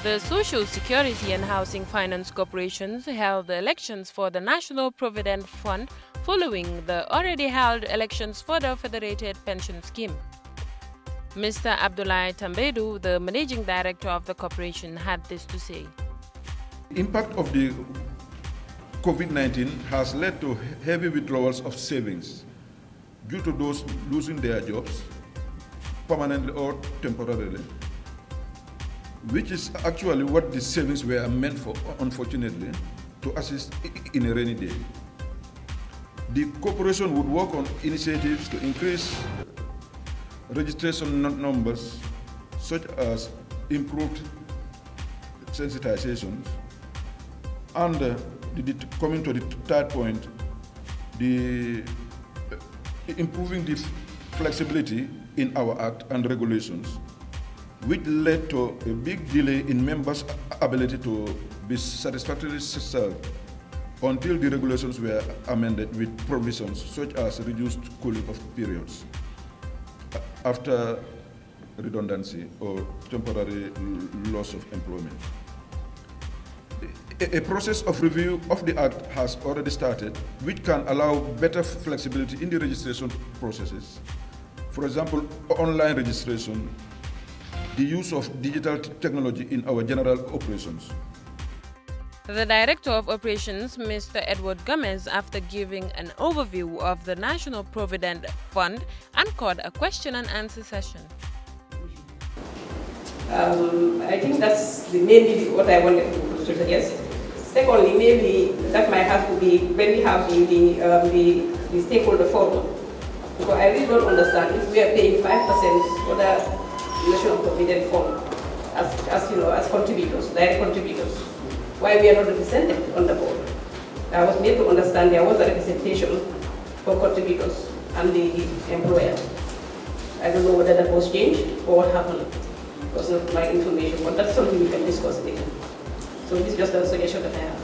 The Social Security and Housing Finance Corporations held the elections for the National Provident Fund following the already held elections for the Federated Pension Scheme. Mr. Abdullahi Tambedu, the managing director of the corporation, had this to say. The impact of the COVID-19 has led to heavy withdrawals of savings due to those losing their jobs, permanently or temporarily, which is actually what the savings were meant for, unfortunately, to assist in a rainy day. The corporation would work on initiatives to increase registration numbers, such as improved sensitizations, and coming to the third point, improving the flexibility in our Act and regulations, which led to a big delay in members' ability to be satisfactorily served until the regulations were amended with provisions such as reduced cooling off periods after redundancy or temporary loss of employment. A process of review of the Act has already started, which can allow better flexibility in the registration processes. For example, online registration, the use of digital technology in our general operations. The Director of Operations, Mr. Edward Gomez, after giving an overview of the National Provident Fund, anchored a question and answer session. I think that's mainly what I wanted to suggest. Secondly, maybe that might have to be when we have the Stakeholder Forum. Because I really don't understand if we are paying 5% for the National Provident Fund as contributors, direct contributors, why we are not represented on the board. I was made to understand there was a representation for contributors and the employer. I don't know whether that was changed or what happened. It was not my information, but that's something we can discuss later. So this is just a suggestion that I have.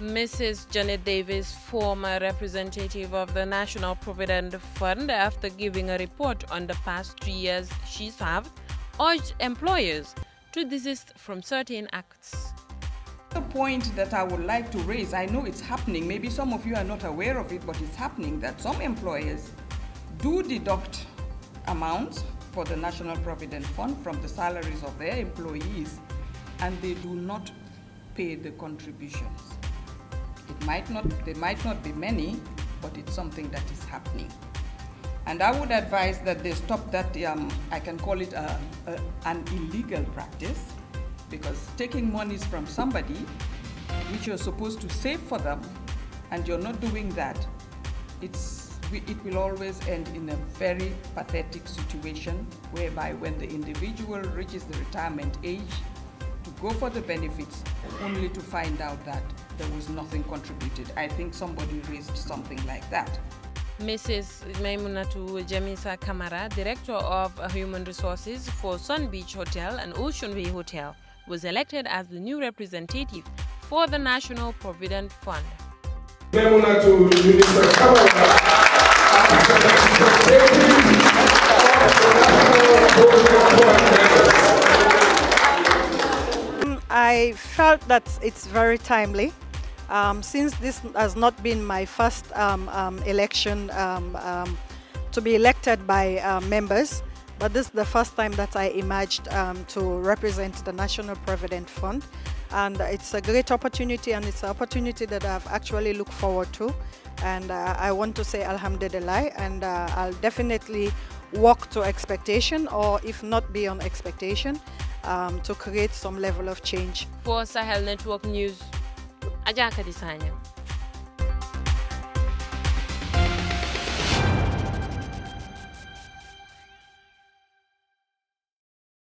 Mrs. Janet Davis, former representative of the National Provident Fund, after giving a report on the past 3 years she served, urged employers to desist from certain acts. The point that I would like to raise, I know it's happening, maybe some of you are not aware of it, but it's happening that some employers do deduct amounts for the National Provident Fund from the salaries of their employees, and they do not pay the contributions. They might not be many, but it's something that is happening. And I would advise that they stop that, I can call it an illegal practice, because taking monies from somebody which you're supposed to save for them and you're not doing that, it will always end in a very pathetic situation whereby when the individual reaches the retirement age to go for the benefits only to find out that there was nothing contributed. I think somebody raised something like that. Mrs. Munatu Jamsa Camara, Director of Human Resources for Sun Beach Hotel and Ocean Way Hotel, was elected as the new representative for the National Provident Fund. Munatu Mr. Camara, I felt that it's very timely. Since this has not been my first election to be elected by members, but this is the first time that I emerged to represent the National Provident Fund. And it's a great opportunity, and it's an opportunity that I've actually looked forward to. And I want to say Alhamdulillah, and I'll definitely walk to expectation, or if not beyond expectation, to create some level of change. For Sahel Network News, Ajaka Disanya.